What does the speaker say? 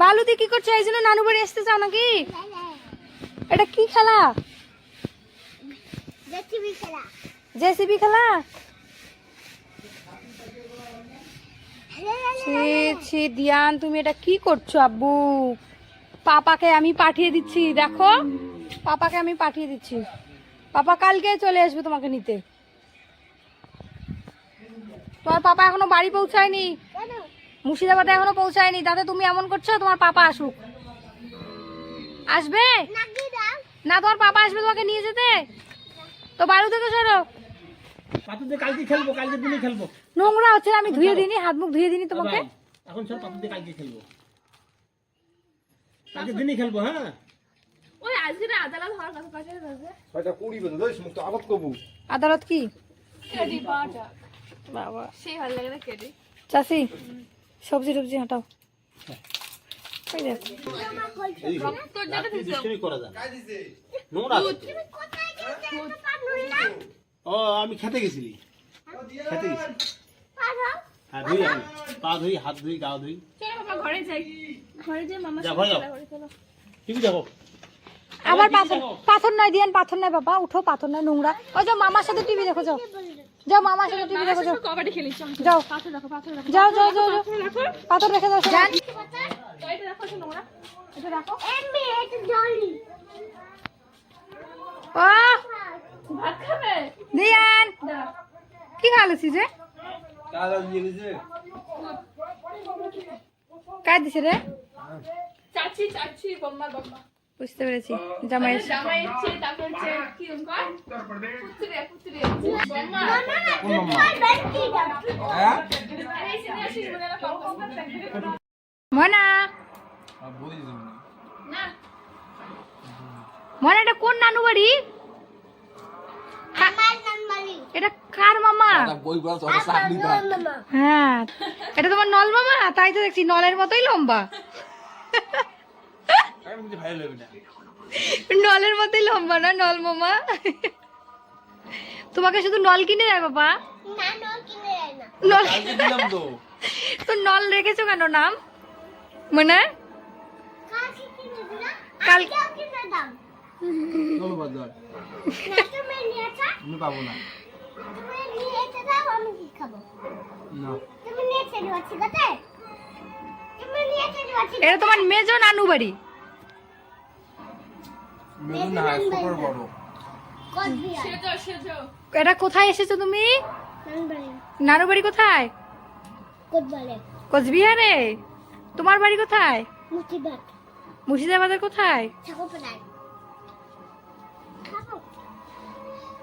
বালুতে কি করছো? এই জন্য নানু বাড়ি আসতে চাও নাকি? এটা কি খেলা? জেসিবি খেলা। ছি দিয়ান, তুমি এটা কি করছো আব্বু? পাপাকে আমি পাঠিয়ে দিচ্ছি, দেখো পাপাকে আমি পাঠিয়ে দিচ্ছি। পাপা কালকে চলে আসবে তোমাকে নিতে। তোমার পাপা এখনো বাড়ি পৌঁছায়নি, মুর্শিদাবাদে এখনো পৌঁছায়নি, তাতে তুমি এমন করছো। তোমার পাপা আসুক। আসবে না? তোমার পাপা আসবে তোমাকে নিয়ে যেতে। তো বাড়ি থেকে সরো। কালকে খেলবো, কালকে দিনে খেলবো। নোংরা হচ্ছে, আমি ধুয়ে দিইনি, হাত মুখ ধুয়ে দিইনি তোমাকে। এখন সব পাতুতে কালকে খেলবো, কালকে দিনে খেলবো। হ্যাঁ ওই আজকে আদালত হওয়ার কাছে আছে। ছয়টা 20 বেজে দইস মুক্ত আবাদ কবু। আদালত কি? কেডি পাটা বাবা সেই ভালো লাগে না কেডি। চাচি সবজি টবজি হাঁটাও। ওই দেখো তোর যেটা দিছো দুষ্টুমি করা যায় নোংরা আছে তো। ও আমি খেতে গেছিলি, খেতে গেছি। হ্যাঁ ধুই, আমি পা ধুই, হাত ধুই, গা ধুই। চলো বাবা ঘরে যাই, ঘরে যাই মামা যা, ঘরে যাও। চলো। ঠিক যাবো। আবার পাথর, পাথর নয় দিয়ান, পাথর নয় বাবা, উঠো, পাথর নয়, নোংরা। ওই যাও মামার সাথে টিভি দেখো, যাও যাও মামার সাথে টিভি দেখো, যাও কবাডি খেলি চল। যাও পাথর রাখো, পাথর রাখো। যাও যাও যাও যাও। পাথর রেখে দাও যান। তো এটা রাখো, তো নোংরা এটা রাখো। ও ভাত খাবে? দিয়ান কি খাওয়ালেছিস রে? কালা দিয়ে দিছে। কার দিছে রে? চাচি চাচি বম্মা বম্মা। বুঝতে পেরেছি, জামাই এসে। জামাই এসেছে, তারপর হচ্ছে কি কর পুত্রে পুত্রে বম্মা। কোন মাম্মা? হ্যাঁ? আরে এসে নিয়ে আসিস বলে না কম কম করে। মনা বই দিছে না। না মনা, এটা কোন নানু বাড়ি? এটা কার মামা? এটা বই পড়া তো চাকরি পায়। হ্যাঁ, এটা তোমার নল মামা। তাই তো দেখছি, নলের মতোই লম্বা। আমি বুঝি ভাই লইবি না। নলের মতোই লম্বা না নল মামা? তোমাকে শুধু নল কিনে দেয় বাবা? নল কালকে দিলাম তো। তো নল রেখেছো কেন নাম? মনে কাল চলো বাজার। আমি পাবো না। না। এটা তোমার মেজো নানু বাড়ি। মেরু না সুপার বড়। সেজো সেজো। এটা কোথায় এসেছো তুমি? নানু বাড়ি কোথায়? কোচবিহারে। তোমার বাড়ি কোথায়? মুর্শিদাবাদের কোথায়?